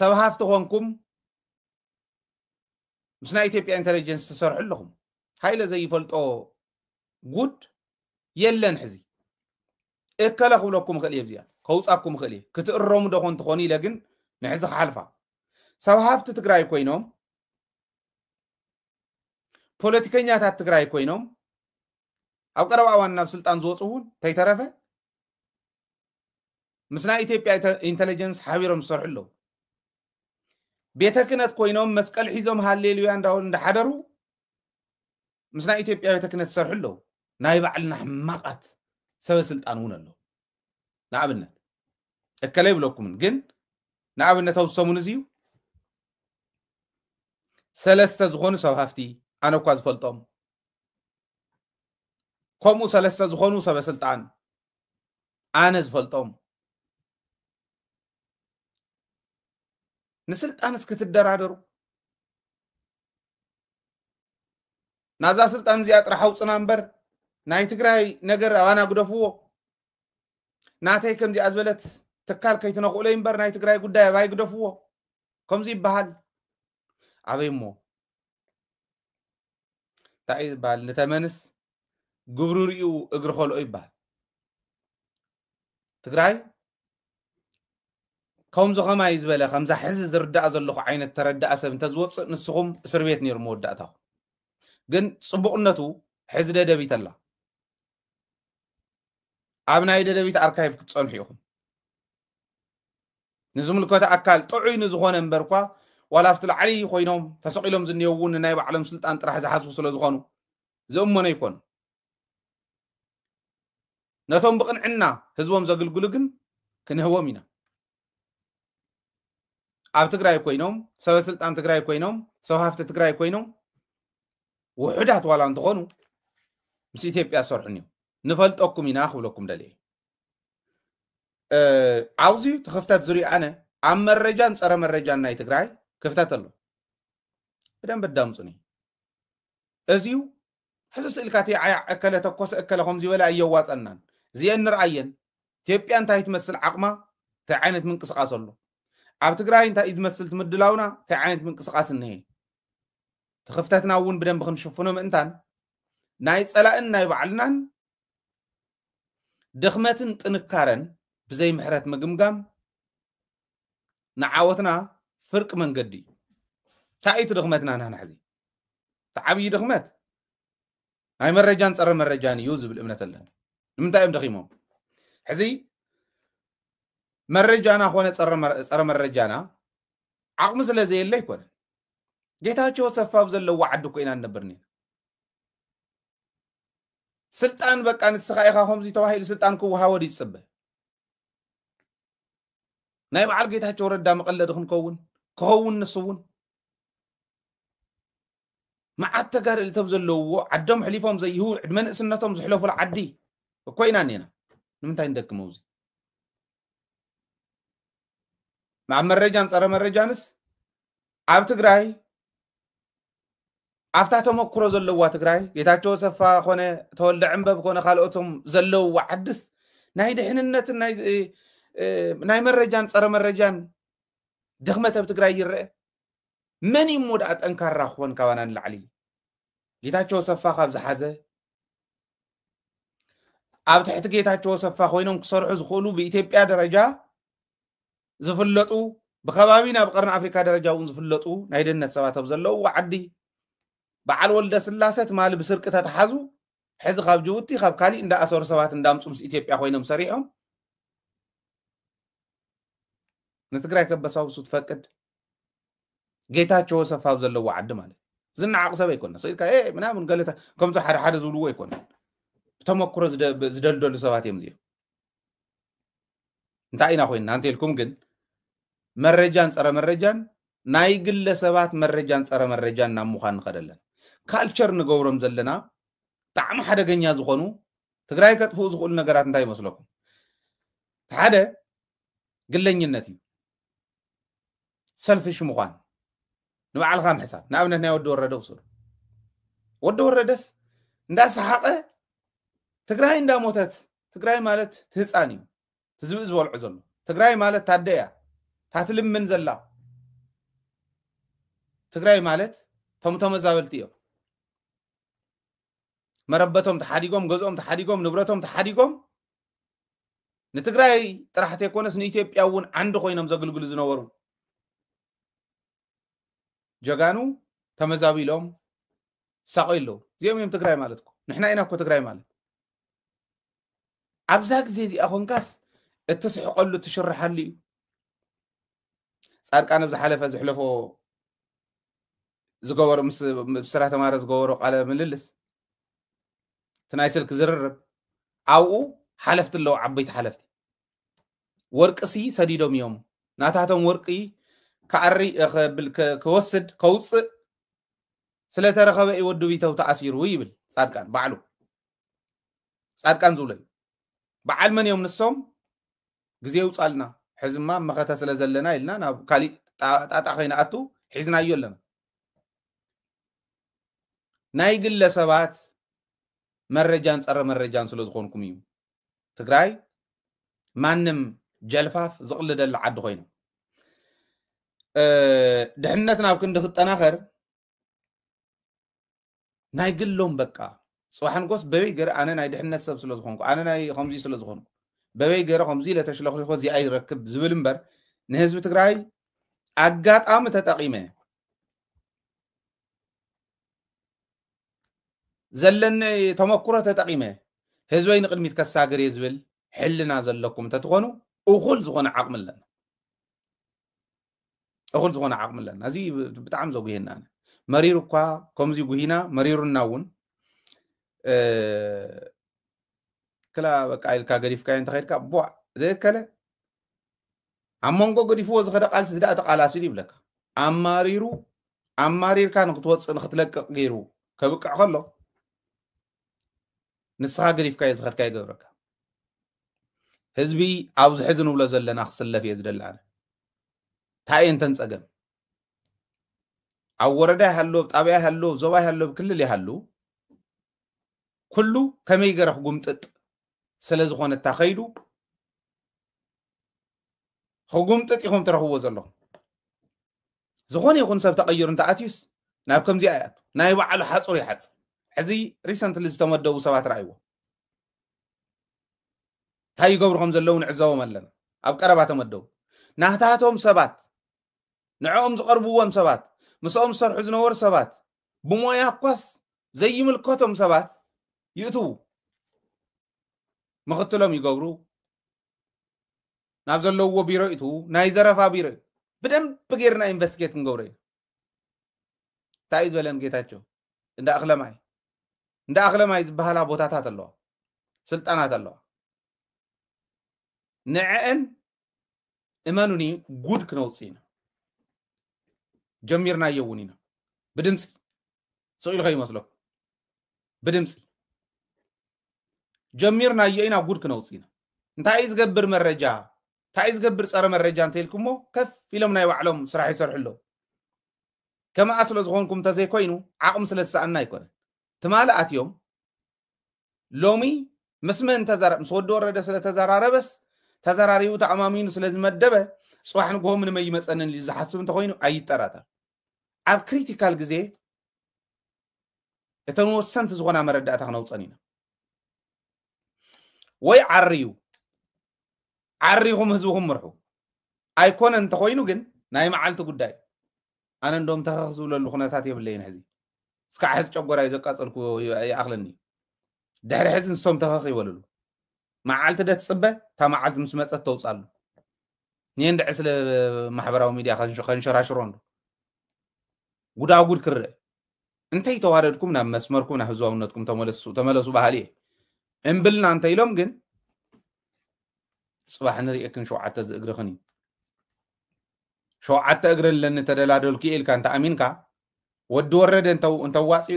سبهافت هونكم مسنا إثيوبيا إنتليجنس تسرح لهم هاي زي فلتو جود يلن حزي إكلا خلوكم خليه بزيان كوصاكم خليه كتقرمو دخون تخوني لكن نحز حالفا سبهافت تግራይ ኮይኖም ፖለቲከኛታት ትግራይ ኮይኖም ኣብ ቀረባ እዋን ናብ ስልጣን ዝወፁውን ተይተረፈ ምስና ኢትዮጵያ ኢንተለጀንስ ሓቢሮም ዝሰርሑ ኣለዉ ቤተ ክህነት ኮይኖም መስቀል ሒዞም ሃሌሉያ እንዳሓደሩ ምስና ኢትዮጵያ ቤተ ክህነት ዝሰርሑ ኣለዉ ናይ ባዕልና ሕማቃት ሰብ ስልጣን እውን ኣለዉ ንኣብነት እከለ ይብለኩምን ግን ንኣብነት ኣውሰሙን እዚዩ ሰለስተ ዝኾኑ ሰብ ሃፍቲ أنا كواز فلتم كمو سلسة زخونو سبع سلطان أنا زفلتم نسلت أنا سكت الدرادرو نازا سلطان زياد رحوت سنامبر ناي تقراي نجر أنا قدفوه ناتي كم دي أزبلت تكال كي تنقولين بر ناي تقراي قداي باي قدفوه كم زي بحال عبيمو تاي بال نتمنس قبروريو اقر خلو اي بال تقراي كوم زخما يزبله خمسه حز زرداء زلخ عين الترداء سب انت زوص نسخم اسر بيت نير موداتا ግን ጽቡቕነቱ ሕዝ ደደቢት ኣላ ኣብ ናይ ደደቢት ኣርካይቭ ክትጸንሑ ኢኹም ንዝምልከተ ኣካል ጥዑይ ንዝኾነ እምበርኳ ወላፍቲ ላዕሊ ኮይኖም ተሰቂሎም ዝንየውን ናይ ባዕሎም ስልጣን ጥራሕ ዝሓስቡ ስለ ዝኾኑ ዝእመነ ይኮኑ ነቶም ብቕንዕና ህዝቦም ዘገልግሉ ግን ክንህቦም ኢና ኣብ ትግራይ ኮይኖም ሰብ ስልጣን ትግራይ ኮይኖም ሰብ ሃፍቲ ትግራይ ኮይኖም ውሕዳት ዋላ እንትኾኑ ምስ ኢትዮጵያ ሰርሑን እዩ ንፈልጠኩም ኢና ክብለኩም ደልየ ዓውዚ ተኸፍታት ዙርያ ኣነ ኣብ መረጃን ፀረ መረጃን ናይ ትግራይ ክፍተት ኣሎ በደንብ ዳምፁኒ እዚዩ ሕዚ ስእልካት ዓያ እከለ ተኮሰ እከለ ከምዚ በላ እየዋፀናን እዚአን ንርአየን ኢትዮጵያ እንታይ ትመስል ዓቕማ እንታይ ዓይነት ምንቅስቃስ ኣሎ ኣብ ትግራይ እንታይ ዝመስል ትምድላውና እንታይ ዓይነት ምንቅስቃስ እንሄ ተኸፍታትና እውን በደንብ ክንሽፍኖ ምእንታን ናይ ፀላእን ናይ ባዕልናን ድኽመትን ጥንካረን ብዘይ ምሕረት ምግምጋም ንዓወትና ፍርቅ መንገዲ ታይት ድኽመትና ናና ሕዚ ተዓብይ ድኽመት ናይ መረጃን ፀረ መረጃን እዩ ዝብል እምነት ኣለና ንምንታይ እዮም ደኺሞም ሕዚ መረጃና ኾነ ፀረ መረጃና ዓቕሚ ስለዘየለ ይኮነ ጌታቸው ሰፋብ ዘለዎ ዓዲ ኮይና ነበርኒ ስልጣን በቃ ንስኻ ኢኻ ከምዚ ተዋሂሉ ስልጣን ክወሃቦ ይጽበ ናይ በዓል ጌታቸው ረዳ መቀለድ ክኸውን ንስውን መዓት ተጋድልቶም ዘለዎ ዓዶም ሕሊፎም ዘይሁ ዕድመ ንእስነቶም ዝሕለፉ ዓዲ ኮይና ኔና ንምንታይ እንደክመው እዚ ማዕ መረጃን ፀረ መረጃንስ ኣብ ትግራይ ኣፍታ ተመክሮ ዘለዋ ትግራይ ጌታቸው ሰፋ ኾነ ተወልደ ዕንበብ ኾነ ካልኦቶም ዘለዋ ዓድስ ናይ ድሕንነትን ናይ መረጃን ፀረ መረጃን ድኽመት ኣብ ትግራይ ይርአ መን ይሞዳ ጠንካራ ኾን ካባና ንላዕሊ ጌታቸው ሰፋ ካብ ዝሓዘ ኣብ ትሕቲ ጌታቸው ሰፋ ኮይኖም ክሰርሑ ዝኽእሉ ብኢትዮጵያ ደረጃ ዝፍለጡ ብኸባቢና ብቀርኒ ኣፍሪካ ደረጃ እውን ዝፍለጡ ናይ ድህነት ሰባት ኣብ ዘለውዋ ዓዲ በዓል ወልደ ስላሰት ማል ብስርቂ ተተሓዙ ሕዚ ካብ ጅቡቲ ካብ ካሊእ እንዳኣሰሩ ሰባት እንዳምፁ ምስ ኢትዮጵያ ኮይኖም ሰሪሖም ንትግራይ ከበሳውሱ ትፈቅድ ጌታቸው ሰፋ ኣብ ዘለውዋ ዓዲ ማለት ዝናዓቕ ሰብ ኣይኮነ ሰይድካ ምናምን ገለታ ከምዚ ሓደ ሓደ ዝብልዎ ኣይኮነ ተመክሮ ዝደልደሉ ሰባት እዮም እዚኦም እንታይ ኢና ኮይንና እንተኢልኩም ግን መረጃን ፀረ መረጃን ናይ ግለሰባት መረጃን ፀረ መረጃን ናብ ምዃን ንኸደለን ካልቸር ንገብሮም ዘለና ብጣዕሚ ሓደገኛ ዝኾኑ ትግራይ ከጥፍኡ ዝኽእሉ ነገራት እንታይ ይመስለኩም ሓደ ግለኝነት እዩ ሰልፊሽ ምዃን ንባዕልኻ ምሕሳብ ንኣብነት ናይ ወዲ ወረደ ውሰዱ ወዲ ወረደስ እንዳሰሓቐ ትግራይ እንዳሞተት ትግራይ ማለት ትህፃን እዩ ትዝብእ ዝበልዑ ዘሎ ትግራይ ማለት ታደያ ታትልምን ዘላ تግራي ማለት ተመዛበልቲኦም መረበቶም ተሓዲጎም ገዝኦም ተሓዲጎም ንብረቶም ተሓዲጎም ንትግራይ ጥራሕት የኮነስ ንኢትዮጵያ እውን ዓንዲ ኮይኖም ዘገልግሉ ዝነበሩ ጀጋኑ ተመዛቢሎም ሳቆይሎ እዚኦም እዮም ትግራይ ማለት እኮ ንሕና ኢና እኮ ትግራይ ማለት ኣብዛ ግዜ እዚኣ ኮንካስ እትስሕቀሉ ትሽርሓሉ እዩ ጻድቃን ብዝሓለፈ ዝሕለፎ ዝገበሩ ምስ ስራ ተማረ ዝገበሩ ቃለ ምልልስ ትናይ ስልክ ዝርርብ ኣብኡ ሓለፍቲ ኣለዉ ዓበይቲ ሓለፍቲ ወርቅሲ ሰዲዶም እዮም ናታቶም ወርቂ ከዓሪ ክወስድ ከውፅእ ስለተረኸበ ይወዱ ቢተው ተኣሲሩ ይብል ጻድቃን ባዕሉ ጻድቃን ዝብሉ በዓል መን እዮም ንሶም ግዜ ይውፃልና ሕዝማ መኸተ ስለ ዘለና ኢልና ናብ ካሊእ ጣጣ ኸይና ኣቱ ሒዝናዮ ኣለና ናይ ግለሰባት መረጃን ፀረ መረጃን ስለ ዝኾንኩም እዩ ትግራይ ማንም ጀልፋፍ ዝቕልደሉ ዓዲ ኮይኑ ድሕነት ናብ ክንዲ ክጠናኸር ናይ ግሎም በቃ صباحን ጎስ በበይ ገረ ኣነ ናይ ድሕነት ሰብ ስለ ዝኾንኩ ኣነ ናይ ከምዚ ስለ ዝኾንኩ በበይ ገረ ከምዚ ለተሽለኽልኮ እዚ ኣይረክብ ዝብል እምበር ንህዝቢ ትግራይ ኣጋጣሚ ተጠቂመ ዘለኒ ተመክሮ ተጠቂመ ህዝበይ ንቅድሚት ከሳገር ዝብል ሕልና ዘለኩም ተትኾኑ እኹል ዝኾነ ዓቅሚ ኣለና እኹል ዝኾነ ዓቅሚ ኣለና እዚ ብጣዕሚ ዘጉየና መሪሩ እኳ ከምዚ ጉሂና መሪሩና እውን ክላ በቃ ኢልካ ገዲፍካ እንተኸይድካ ቧ ዘከለ ኣመንጎ ገዲፍዎ ዝኸደ ቃልሲ ዝዳእ ተቃላሲል ይብለካ ኣማሪርካ ንክትወፅእ ንክትለቅቕ ገይሩ ከብቅዕ ከሎ ንስኻ ገዲፍካ ዝኸድካ ይገብረካ ህዝቢ ኣብዚ ሕዚ ንብሎ ዘለና ክስለፍ እየ ዝደሊ ኣነ እንታይ እየን ተንፀገም ኣብ ወረዳ ይሃሉ ጣብያ ይሃሉ ዞባ ይሃሉ ክልል ይሃሉ ኩሉ ከመይ ገረ ክጉምጥጥ ስለ ዝኾነ ተኸይዱ ክጉምጥጥ ኢኹም ትረኽብዎ ዘለኹም ዝኾነ ይኹን ሰብ ተቐይሩ እንተኣትዩስ ናብ ከምዚ ኣያቱ ናይ ባዕሉ ሓፁር ይሓፅ ሕዚ ሪሰንትሊ ዝተመደቡ ሰባት ረኣይዎ እንታይ ይገብሩ ከም ዘለዉ ንዕዘቦም ኣለና ኣብ ቀረባ ተመደቡ ናታቶም ሰባት ንዕኦም ዝቐርብዎም ሰባት ምስኦም ዝሰርሑ ዝነበሩ ሰባት ብሞያ እኳስ ዘይምልከቶም ሰባት ይእትዉ ምኽትሎም ይገብሩ ናብ ዘለውዎ ቢሮ ይእትዉ ናይ ዘረፋ ቢሮ ብደንብ ጌርና ኢንቨስቲጌት ክንገብሮ እዩ እንታይ እዩ ዝበለን ጌታቸው እንዳ ኣኽለማይ ዝበሃላ ቦታታት ኣለዋ ስልጣናት ኣለዋ ንዕአን እመኑኒ ጉድ ክነውፅእ ኢና ጀሚርናዮ እውን ኢና ብድምፂ ስኢሉ ከይመስለኩም ብድምፂ ጀሚርናዮ ኢና ጉድ ክነውፅእ ኢና እንታይ ዝገብር መረጃ እንታይ ዝገብር ፀረ መረጃ እንተኢልኩሞ ከፍ ኢሎም ናይ ባዕሎም ስራሕ ይሰርሑ ኣለዉ ከመኣ ስለ ዝኾንኩም እንተዘይኮይኑ ዓቕሚ ስለ ዝሰኣና ኣይኮነን ትማሊ ኣትዮም ሎሚ ምስ መን ምስ ወዲ ወረደ ስለ ተዘራረበስ ተዘራሪቡ ተኣማሚኑ ስለ ዝመደበ ፅዋሕ ንግሆ ንመን ይመፀንን ኢሉ ዝሓስብ እንተኮይኑ ኣይጠራጠር ኣብ ክሪቲካል ግዜ እተን ወሰንቲ ዝኾና መረዳእታ ክነውፀን ኢና ወይ ዓርዩኹም ህዝብኹም ምርሑ ኣይኮነ እንተኮይኑ ግን ናይ መዓልቲ ጉዳይ ኣነ እንደም ተኸኽ ዝብለሉ ኩነታት የብለይን ሕዚ እስካዕ ሕዚ ጨጎራይ ዘቃፀልኩ ይኣኽለኒ ድሕሪ ሕዚ ንሶም ተኸኽ ይበልሉ መዓልቲ ደትፅበ እታ መዓልቲ ምስ መፀት ተውፃሉ ንየን ድዒ ስለ ማሕበራዊ ሚድያ ከንሸራሽሮን ጉዳጉድ ክርአ እንታይ ተዋረድኩም ናብ መስመርኩም ናብ ህዝባውነትኩም ተመለሱ ባህሊ እየ እምብልና እንተኢሎም ግን ፅባሕ ንሪእክን ሸውዓተ ዝእግርኽን እዩ ሸውዓተ እግርን ለኒ ተደላደልኩ ኢልካ እንተ ኣሚንካ ወዲ ወረደ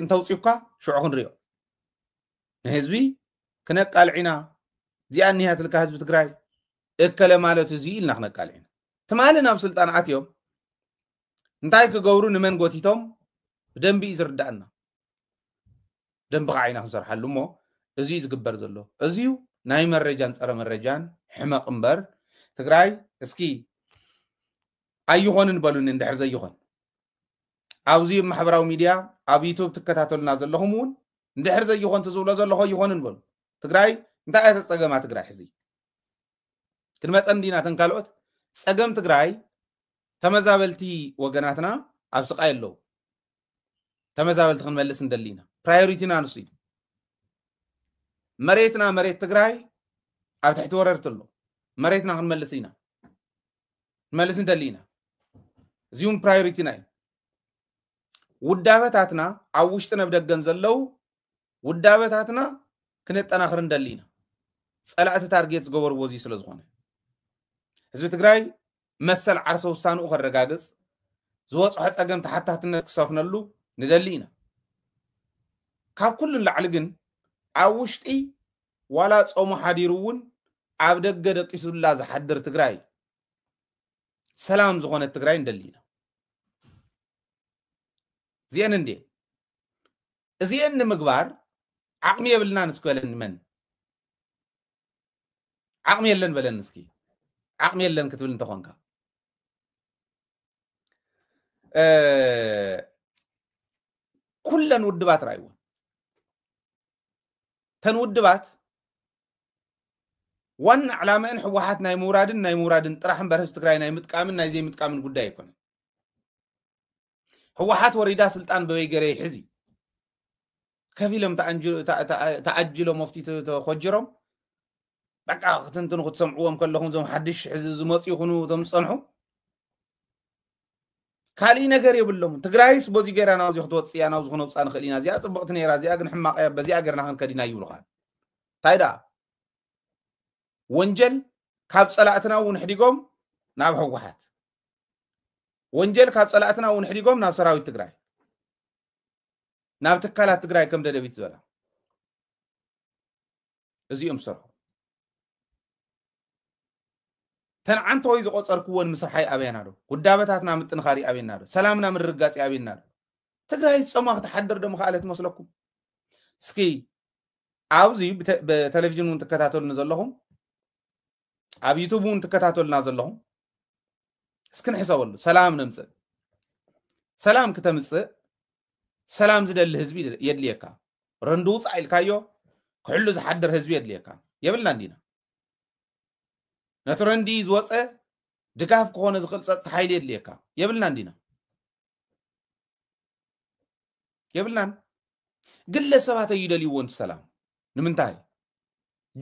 እንተውፅዩካ ሽዑ ክንሪኦ ንህዝቢ ክነቃልዒና እዚኣ እኒሃትልካ ህዝቢ ትግራይ እከለ ማለት እዚ ኢልና ክነቃልዒና ትማሊ ናብ ስልጣን ኣትዮም እንታይ ክገብሩ ንመን ጎቲቶም ብደንቢ እዩ ዝርዳእና ደንቢ ከዓ ኢና ክንሰርሓሉ እሞ እዚ ዝግበር ዘሎ እዚዩ ናይ መረጃን ፀረ መረጃን ሕመቕ እምበር ትግራይ እስኪ ኣይኾንን በሉን እንድሕር ዘይኾን أوزي محبراو ميديا أو يوتيوب تكتاتلنا زلهم ندحر زي يخون تزول زلهم يخون نبل تقراي انت آية تساقم تقراي حزي كلمة أندينا تنكالوت تساقم تقراي تمزابلتي وقناتنا أو سقاي اللو تمزابلت خنملس ندلينا برايوريتينا نسي مريتنا مريت تقراي أو تحت وررتلو مريتنا خنملسينا نملس ندلينا زيون برايوريتينا ودابتاتنا عوشتنا بدك جنزلو ودابتاتنا كنت أنا آخر ندلينا سألت تارجيتس جوور وزي سلزخونه حزب تقراي مثل عرسو سانو أخر رجاجس زوج حس أجمع تحت الناس كسافنا له ندلينا كاب كل اللي علقن عوشتي ولا صوم حديرون عبدك جدك يسول الله حدر تقراي سلام زخونه تقراي ندلينا زين ندي زين مقبار عقمي يبلنا نسكولن من عقمي يلن بلن نسكي عقمي يلن كتبل انت خونكا كلن ودبات رايون تن ودبات وان علامة ان حوحات ناي مورادن طرحن برهس تقراي ناي متقامن ناي زي متقامن قداي يكون حوحات وريدا سلطان بويغري حزي كفيلم تأجلوا مفتي تخجرهم بقى تنتنو تسمعوهم كلهم زم حدش حزز مص يكونوا تمصنحوا كالي نجار يبلهم تقرايس بوزي غيرانا وزي خطوت صيانا وزخنو صان خلينا زي صبقت نيرا زي اغن حماق بزي اغرنا خن كدينا يبلخان تايدا ونجل كاب صلاتنا ونحديقوم ناب حوحات ونجل كاب صلاتنا ونحديقوم ناب سراوي تقراي ناب تكالات تقراي كم ددبيت زلا ازيهم سرحو تن عنتو يز قصركون مسرحي ابينادو قدابتاتنا متنخاري ابينادو سلامنا من رغاصي ابينادو تግራይ صماخ تحدر دم خالت مسلكم سكي عاوزي بتلفزيون تكتاتلنا زلهم اب يوتيوب تكتاتلنا زلهم اسكن حسابل سلام نمص سلام كتمص سلام زدل حزب يدليكا رندو صايل كايو كله زحدر حزب يدليكا يبلنا اندينا نترندي زوصه دغاف كونه زخلص تحايل يدليكا يبلنا اندينا يبلنا ግለሰባት ይደልይዎን ሰላም ንምንታይ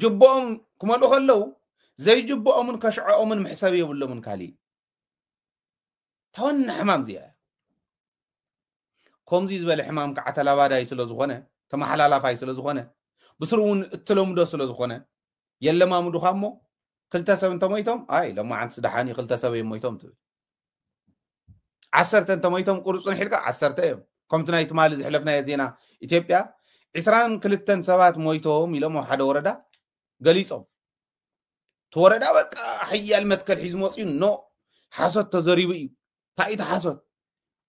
ጅቦኦም ኩመሉ ከለው ዘይጅቦኦምን ከሽዖኦምን ምሕሳብ የብሎምን ካሊ ተወን ሕማም ዝያ ከምዚ ዝበለ ሕማም ከዓተላባዳይ ስለዝኾነ ተመሓላላፋይ ስለዝኾነ ብስሩውን እትለምዶ ስለዝኾነ የለማምዱኻሞ ክልተ ሰብ እንተሞይቶም አይ ለማዓንት ስዳሓኒ ክልተ ሰብ የሞይቶም ትብል 10 እንተሞይቶም ቁርፁን ሒልካ 10 እዮም كم تناي تمال زحلفنا يا زينا إثيوبيا عسران كلتن سبات مويتهم يلمو حدا وردا قليصهم توردا بقى حي المتكل حزموصين نو حسد تزريبي تايت حسد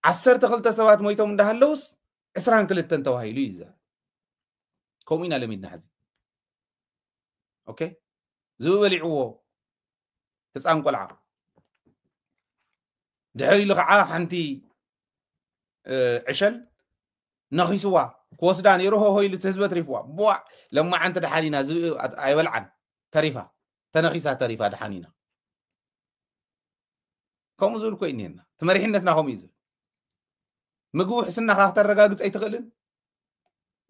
10 تخلت سبات مويتهم اندهلوس عسران كلتن توهيلو يزا كومينا لميدنا حزي اوكي زو بلعو تسان قلعه دحري لقعه حنتي عشل نغيسوا كوسدان يروحو هوي لتزبت ريفوا بوا لما انت دحالينا ايبلعن تريفا تنغيسا تريفا دحانينا كم زول كوينينا تمريحنتنا هم يزل مغو حسنا خاطر رغاغص اي تخلن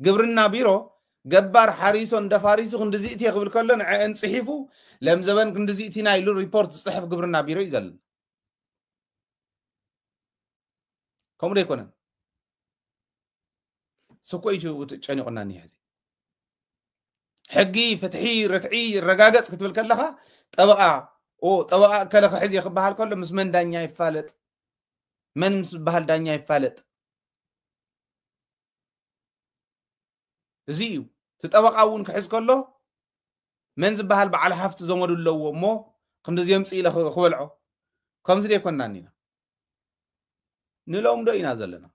غبرنا بيرو جبار حريسون دفاريسو كندزيتي يقبل كلن ان صحيفو لم زبن كندزيتينا يلو ريبورت صحف غبرنا بيرو يزل كم ريكونا سكوي جو تشاني قلنا نيازي حقي فتحي رتعي رقاقص كتبل كلها طبقه كلها حزي يخبها كله مس من دانيا يفالط من مس بحال دانيا يفالط زيو تطبقاون كحز كله من زبحال بعل حفت زمدو لو مو كندزي يمصي له خبلعو كم زي يكوننا نينا نلوم دو إنا زلنا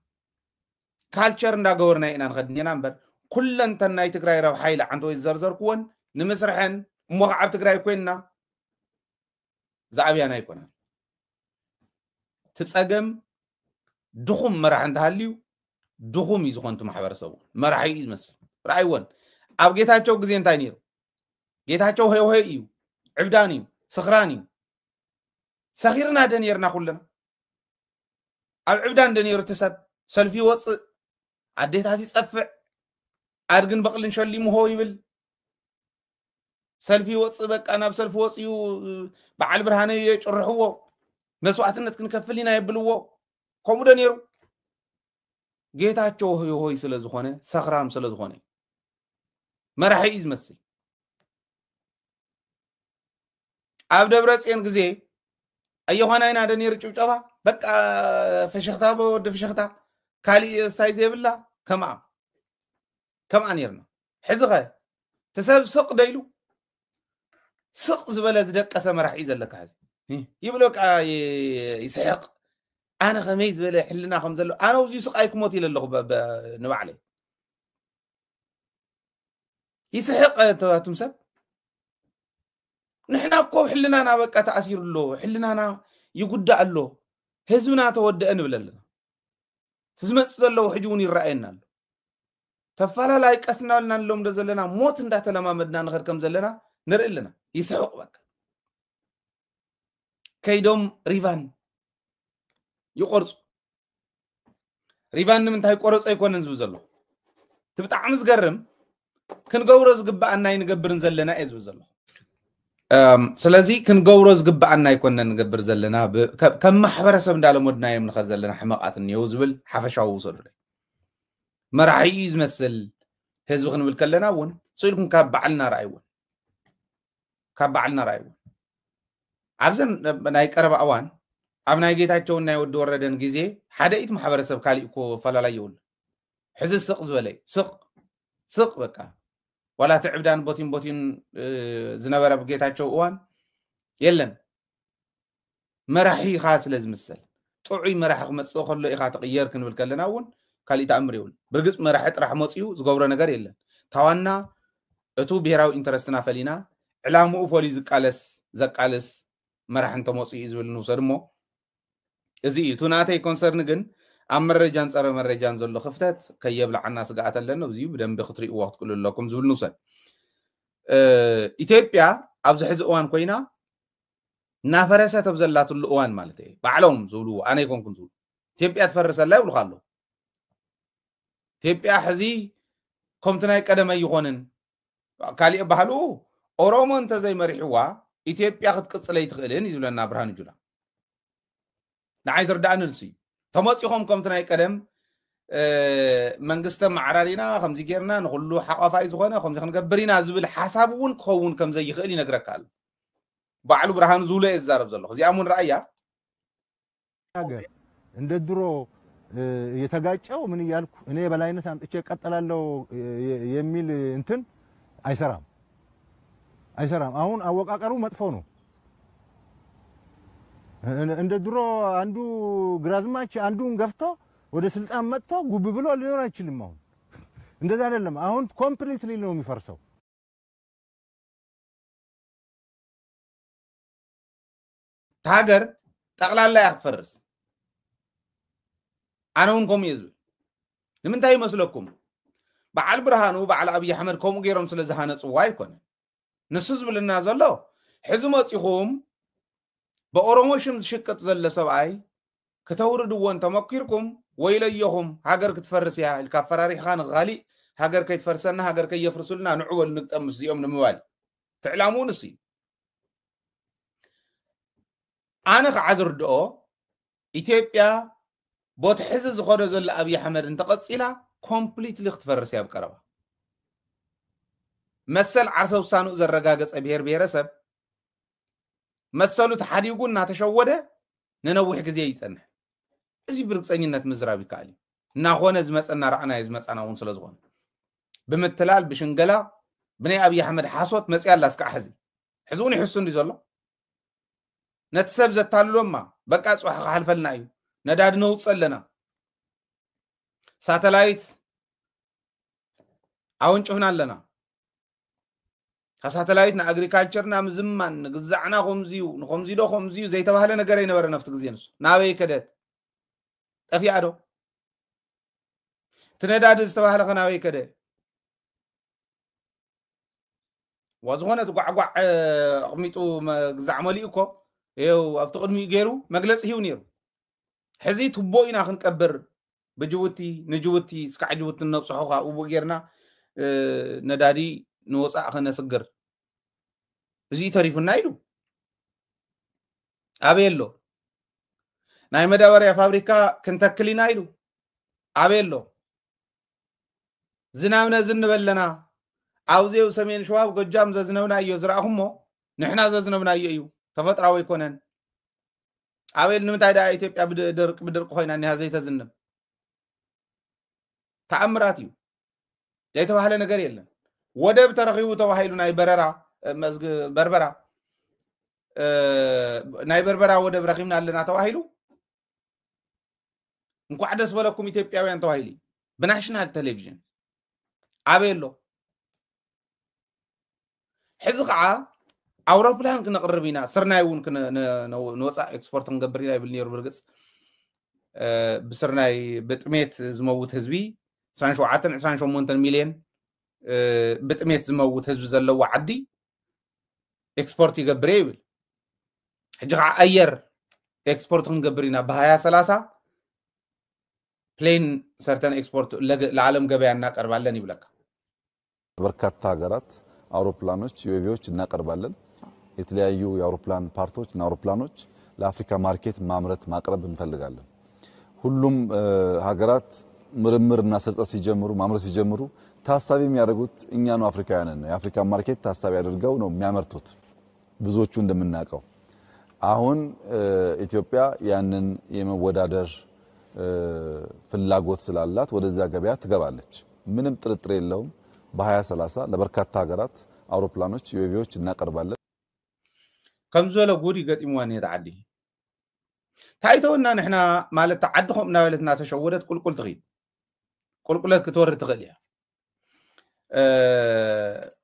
كالتشر ندا غورنا إنا نخدني نمبر كلن تناي تقراي رب حيل عنتو يزرزر كون نمسرحن موقعب تقراي كويننا زعبيانا يكونا تسقم دخم مرح عند هاليو دخم يزخون تمحبر سو مرح يزمس رأيون أو جيتها شو جزين تانير جيتها شو هيو عبداني سخراني سخيرنا دنيرنا كلنا عبدان دنير تسب سلفي وص عديتها تصفع أرجن بقلن شلي مو هو يبل سلفي وص بك أنا بسلف وص يو بعل برهاني يجرحوه مسوعتنا تكنكفلينا يبلوه كم دنيرو ጌታቸው ሆይ ስለዝኾነ ሰኽራም ስለዝኾነ መራሒ ይዝመስል ኣብ ደብረ ጽዮን ግዜ ኣየኾናይና ደነር ጭብጨባ በቃ ፈሽኽታ በወደ ፈሽኽታ ካሊ ስታይ ዘይብላ ከማ ነርና ሕዝኸ ተሰብ ስቕ ደይሉ ስቕ ዝበለ ዝደቀሰ መራሒ ዘለካ ይብሎካ ይስሕቅ أنا خميس بلا حلنا خمزلو أنا وزي سقايك موتي للغ نبعلي يسحق تمسب نحنا كو حلنا أنا بقى تأثير له حلنا أنا يقود له هزمنا تود أنا بلا لنا تسمت زلو حجوني رأينا تفعل لايك أسنا لنا اللوم دزلنا موت ندهت لما مدنا نغير كم زلنا نرئ لنا يسحق بك كيدوم ريفان يقرص ريفان من تاي قرص ايكونن زبزلو تبطع مزغرم كنغورز غبانا ينغبرن زلنا اي زبزلو سلازي كنغورز غبانا يكونن نغبر زلنا كم محبرسب እንዳለ ሞድና የምንኸ ዘለና حمقات ነው ዝብል حفشاو وصل مرحي يزمسل ህዝብ ክንብል ከለና ውን ጽልኩም ካብ ባዕልና ራእይውን ካብ ባዕልና ራእይውን ኣብዘን ናይ ቀረባ እዋን ኣብ ናይ ጌታቸውና ይወድ ወረደን ግዜ ሓደኢት ማሕበረሰብ ካሊእኮ ፈላላይ ይውል ሕዚ ስቕ ዝበለይ ስቕ በቃ ወላ ትዕብዳን ቦቲን ዝነበረ ጌታቸው እዋን የለን መራሒ ኻስ ለዝምሰል ጥዑይ መራሒ ክመጽእ ከሎ ኢኻ ተቀየር ክንብል ከለና ውን ካሊእ ተኣምር ይውል ብርግጽ መራሒ ጥራሕ መጽዩ ዝገብሮ ነገር የለን ታዋና እቱ ብሔራዊ ኢንተረስትና ፈሊና ዕላምኡ ፖሊስ ዘቃለስ መራሒ እንተመጽኡ ዝብል ንውሰድሞ እዚ ቱናተይ ኮንሰርን ግን ኣብ መረጃን ጸረ መረጃን ዘሎ ክፍተት ከየብላዕና ስጋኣት ኣለና እዚ ብደንብ ክትሪኡ ወቅት ኩለለኩም ዝብል ንውሰድ ኢትዮጵያ ኣብዚ ሕዚ እዋን ኮይና ናፈረሰት ኣብ ዘላትሉ እዋን ማለት እዩ ባዕሎም ዝብሉ ኣነ ይኮንኩን ዝብሉ ኢትዮጵያ ትፈርሰላ ይብሉ ካሎ ኢትዮጵያ ሕዚ ከምቲ ናይ ቀደመ ይኾንን ካሊእ ባህሉ ኦሮሞ እንተዘይመሪሕዋ ኢትዮጵያ ክትቅጽለይ ትኽእልን ይዝብለና ብርሃኑ ጁላ نعايز ردان نلسي تمصيهم كم تناي قدم منغسته معرارينا خمزي غيرنا نقولو حقافاي زغونه خمزي خنغبرينا زبل حسابون كون كم زي يخلي نغركال بعلو برهان زوله يزارب زلو زي امون رايا ነገር እንደ ድሮ የተጋጨው ምን ይያልኩ እኔ በላይነት አንጥቼ ቀጠላለው የሚል እንትን አይሰራም አሁን አወቃቀሩ መጥፎ ነው እንደ ድሮ አንዱ ግራዝማች አንዱን ገፍቶ ወደ ስልጣን መጥቶ ጉብ ብሎ ሊኖር አይችልም አሁን እንደዛ አይደለም አሁን ኮምፕሊትሊ ነው የሚፈርሰው ታገር ጠቅላላ ያፈርስ አነውንኩም ይዝብ ለምንታይ መስለኩም በዓል ብርሃኑ በዓል አብይ አህመድ ኮሙ ገይሮም ስለዛሃነጽዋ ይኮነ ንስዝ ብልና ዘሎ ሕዚ መጽኹም በኦሮሞሽም ዝሽቀጥ ዘለ ሰብአይ ከተውርድዎን ተመክርኩም ወይለየኹም ሀገር ክትፈርስ ያ الكفراري خان غالي ሀገር ከይትፈርሰና ሀገር ከየፍርሱልና ንዕወል ንቅጠምስ ዚኦም ንምባል ትዕላሙን እሲ አነ ከዓዝርድኦ ኢትዮጵያ ቦት ሕዚ ዝኸደ ዘሎ አብይ አህመድ እንተቀጽላ ኮምፕሊትሊ ክትፈርስ ያ በቀረባ መሰል ዓርሰ ውሳኑ ዘረጋገጸ ብሔረሰብ መሰሉ ተሐዲጉና ተሸወደ ነነውሕ ግዜ ይጸንሕ እዚ ብርግጸኝነት ምዝራብ ይካል እና ሆነ ዝመጸና ራዕና ዝመጸናውን ስለዝኾነ ብምትላል ብሽንገላ ብናይ አብይ አህመድ ሓሶት መጽያላ እስከ ሕዚ ሕዙን ይሕሱ እንዲ ዘሎ ነትሰብ ዘታልሎማ በቃ ጽዋሕ ሓልፈልና እዩ ነዳድ ነውጸለና ሳተላይት አውንጭፍና ኣለና ከሳተላይት ና አግሪካልቸርና ምዝማን ግዛዕና ኾምዚዩ ኾምዚዶ ኾምዚዩ ዘይተባህለ ነገር ይነበረ ነፍት ግዜ ንሱ ናበይ ከደት طفيادو تنداد استباهل خناوي كده وزغونه تقعقع قميطو زعمليكو يو افتقدمي غيرو مغلص هيو نيرو حزي تبو إنا خنقبر بجوتي نجوتي سكع جوت نبصحو خا وبو غيرنا ندادي نوصا خنسغر زي تاريفنا يلو أبيلو ناي مدابريا فابريكا كنتكلينا يلو أبيلو زنامنا زنبلنا عاوزيو سمين شواب قجام زنبنا أيو زرعهمو نحنا زنبنا أيو تفطراوي كونن أبيل نمتاي دا إثيوبيا بدرق خوينا ني هذه تزنب تأمراتيو يتوهله ነገር የለም ወደብ ተረኺቡ ተዋሂሉ ናይ በረራ በርበራ ናይ በርበራ ወደብ ረኺምና ኣለና ተዋሂሉ እንኳዕ ደስ በለኩም ኢትዮጵያውያን ተዋሂሉ በናሽናል ቴሌቪዥን አቤሎ ሕዚ ከዓ አውሮፕላን ክንቅርቢና ስርናይውን ክንወፃ ኤክስፖርት ክንገብርና ይብል ነይሩ ብርግጽ بسرناي بتميت زموت هزبي 27 مليون بتميت زموت هزب زلوا عدي اكسبورت يقبر يبل حجا اير اكسبورت نقبرينا بهايا 30 بلين سرتن اكسبورت لعالم ገበያ እናቀርባለን ይብለካ በርካታ ሀገራት አውሮፕላኖች ዩኤቪዎች እናቀርባለን የተለያዩ የአውሮፕላን ፓርቶች እና አውሮፕላኖች ለአፍሪካ ማርኬት ማምረት ማቅረብ እንፈልጋለን ሁሉም ሀገራት ምርምርና ስርጸት ሲጀምሩ ማምረት ሲጀምሩ ታሳቢ የሚያደርጉት እኛ ነው አፍሪካውያንን የአፍሪካ ማርኬት ታሳቢ አድርገው ነው የሚያመርቱት ብዙዎቹ እንደምናቀው አሁን ኢትዮጵያ ያንን የመወዳደር ፍላጎት ስላላት ወደዛ ገበያ ትገባለች ምንም ጥርጥር የለውም በ2030 ለበርካታ ሀገራት አውሮፕላኖች ዩኤቪዎች እናቀርባለን ከምዘለ ጉዲ ገጥምዋን ይተዓዲ ታይተውና ንሕና ማለት ተዓድኹም ናበለትና ተሸወደት ቁልቁል ትኺድ ቁልቁለት ክትወርድ ትኽእል እያ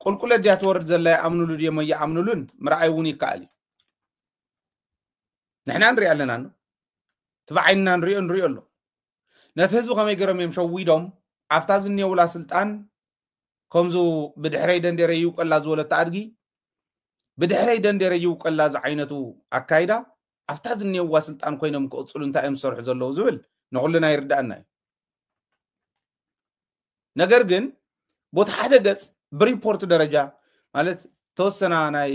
ቁልቁለት ዲያ ትወርድ ዘላ ይኣምኑሉ ድዮም ይኣምኑሉን ምርኣይ እውን ይከኣል እዩ ንሕና ንሪኢ ኣለና ትበዓይንና ንሪኦ ኣሎ ነቲ ህዝቢ ከመይ ገይሮም እዮም ሸዊዶም ኣፍታ ዝኔውላ ስልጣን ከምዙ ብድሕረይ ደንዴረ ይውቀላ ዝበለት ኣድጊ ብድሕረይ ደንዴረ ይውቀላ ዝዓይነቱ ኣካይዳ ኣፍታ ዝኔውዋ ስልጣን ኮይኖም ክቕፅሉ እንታይ እዮም ዝሰርሑ ዘለዉ ዝብል ንኹልና ይርዳእና እዩ ነገር ግን ቦታ ሓደ ገጽ ብሪፖርት ደረጃ ማለት ተወሰና ናይ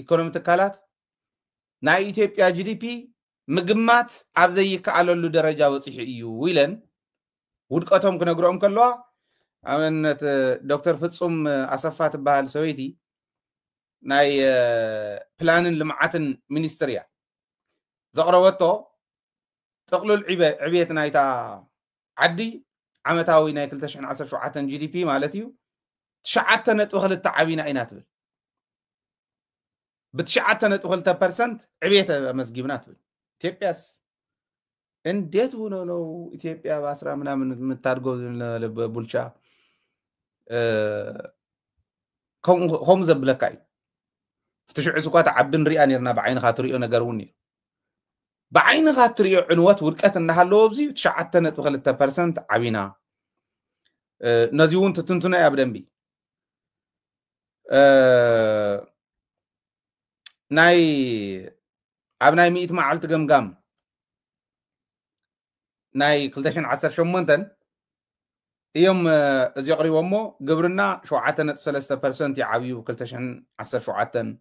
ኢኮኖሚ ትካላት ናይ ኢትዮጵያ ጂዲፒ ምግማት ኣብ ዘይከኣለሉ ደረጃ በፂሑ እዩ ኢለን ውድቀቶም ክነግሮም ከለዋ ኣብነት ዶክተር ፍጹም ኣሰፋ ትበሃል ሰበይቲ ናይ ፕላንን ልምዓትን ሚኒስትር እያ ዘቕረበቶ ጥቕሉል ዕብየት ናይታ ዓዲ ዓመታዊ ናይ 2017 ጂዲፒ ማለት እዩ 9.2 ዓቢና ኢና ትብል ب9.2% ዕብየት መስጊብና ትብል ኢትዮጵያስ እንዴት ሆኖ ነው ኢትዮጵያ በ10 ምናምን የምታድገው ቡልቻ ከም ዘብለካ እዩ ፍትሽዑ ስኳ ተዓብን ሪኣ ነርና ብዓይንኻ ትሪኦ ነገር እውን እዩ بعينها تريو عنوات ورقات انها لوبزي 9.2% عبينا نزيون تتنتنا يا بدنبي ناي ابناي 100 معلت قمقام ناي 2018 يوم ازي قريبومو قبرنا 7.3% يعبيو 2017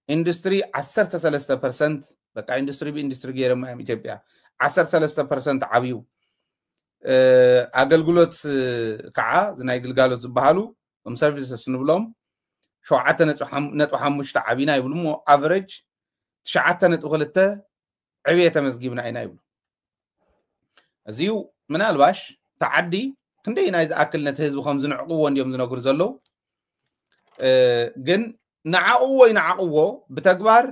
اندستري 13% በቃ ኢንዱስትሪ በኢንዱስትሪ ገረማ ኢትዮጵያ 13% ዓብዩ አገልግሎት ከዓ ዝናይ ግልጋሎት ዝበሃሉ ሰርቪስስ ንብሎም 7.5 ዓቢና ይብሉሞ አቨሬጅ 9.2 ዕብየት ተመስጊብና ኢና ይብሉ እዚው ምናልባሽ ተዓዲ ክንደይ ናይ ዝኣክል ነቲ ህዝቢ ከም ዝንዕቅዎ እንዲዮም ዝነግሩ ዘለው ግን ንዓቅዎ ይንዓቅዎ ብተግባር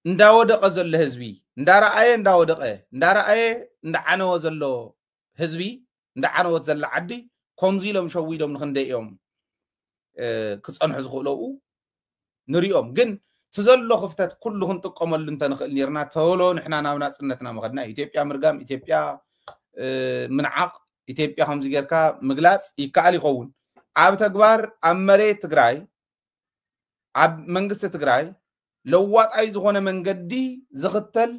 እንዳወደቀ ዘሎ ህዝቢ እንዳራአየ እንዳዓነወ ዘሎ ህዝቢ እንዳዓነወት ዘላ ዓዲ ከምዚ ኢሎም ሸዊዶም ንክንደይ እዮም ክፀንሑ ዝኽእለው ንሪኦም ግን ትዘሎ ክፍተት ኩሉ ክንጥቀመሉ እንተንኽእል ነርና ተወሎ ንሕና ናብ ናፅነትና መኸድና ኢትዮጵያ ምርጋም ኢትዮጵያ منعق ኢትዮጵያ ከምዚ ጌርካ ምግላጽ ይከኣል ይኸውን ኣብ ተግባር ኣብ መሬት ትግራይ ኣብ መንግስቲ ትግራይ ለዋጣይ ዝኾነ መንገዲ ዝኽተል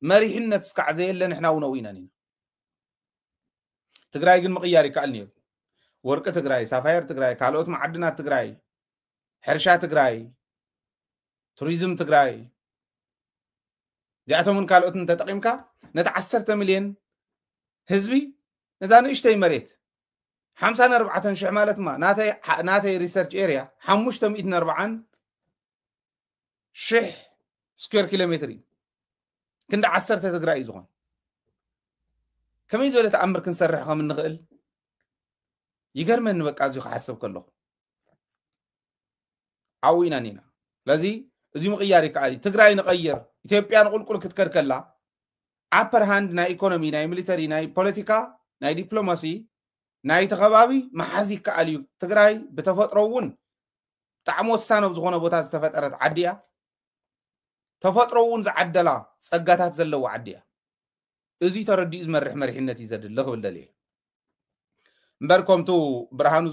መሪሕነት እስካዕ ዘየለ ንሕና እውን ኢና ኒና ትግራይ ግን ምቕያር ይከኣል ነይሩ ወርቂ ትግራይ ሳፋየር ትግራይ ካልኦት ማዕድናት ትግራይ ሕርሻ ትግራይ ቱሪዝም ትግራይ ዚኣቶምን ካልኦትን ተጠቂምካ ነቲ 10 ሚልዮን ህዝቢ ነዛ ንእሽተይ መሬት 54 ሽሕ ማለት ማ ናተይ ሪሰርች ኤሪያ 540 ሽሕ ስኩዌር ኪሎሜትር ክንዲ 10 ትግራይ እዩ ዝኾን ከመይ ዝበለ ተኣምር ክንሰርሕ ከም እንኽእል ይገርመኒ በቃ እዚኡ ክሓስብ ከለኹ ኣብኡ ኢና ኒና ስለዚ እዚ ምቕያር ይከኣል ትግራይ ንቐይር ኢትዮጵያ ንቁልቁል ክትከድ ከላ ኣፐር ሃንድ ናይ ኢኮኖሚ ናይ ሚሊተሪ ናይ ፖለቲካ ናይ ዲፕሎማሲ ናይ ተኸባቢ መሓዝ ይከኣል እዩ ትግራይ ብተፈጥሮ እውን ብጣዕሚ ወሳነ ዝኾነ ቦታ ዝተፈጠረት ዓዲ እያ ተፈጥሮ እውን ዝዓደላ ፀጋታት ዘለዎ ዓዲ እያ እዚ ተረዲኡ ዝመርሕ መሪሕነት እዩ ዘድሊ ክብል ደልየ እምበር ከምቱ ብርሃኑ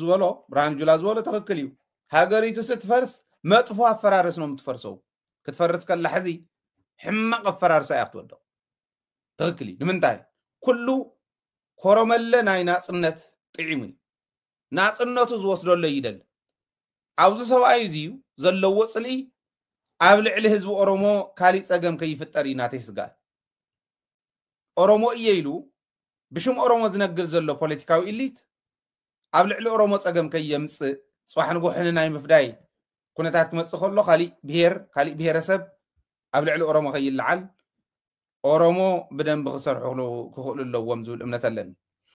ጁላ ዝበሎ ትኽክል እዩ ሃገሪቱ ስትፈርስ መጥፎ ኣፈራርስ ነው የምትፈርሰው ክትፈርስ ከላ ሕዚ ሕማቕ ኣፈራርሳ እያ ክትወድቕ ትኽክል እዩ ንምንታይ ኩሉ ኮረመለ ናይ ናፅነት ጥዒሙ እዩ ናፅነቱ ዝወስደሎ ይደል ኣብዚ ሰብኣይ እዚ ዘለዎ ፅልኢ ኣብ ልዕሊ ህዝቢ ኦሮሞ ካሊእ ፀገም ከይፍጠር እዩ ናተይ ስጋት ኦሮሞ እየ ኢሉ ብሽም ኦሮሞ ዝነግር ዘሎ ፖለቲካዊ ኢሊት ኣብ ልዕሊ ኦሮሞ ፀገም ከየምፅእ ፅዋሕ ንጉሕን ናይ ምፍዳይ ኩነታት ክመፅእ ከሎ ካሊእ ብሄረሰብ ኣብ ልዕሊ ኦሮሞ ከይለዓል ኦሮሞ ብደንብ ክሰርሑ ክኽእሉ ኣለዎም ዝብል እምነት ኣለኒ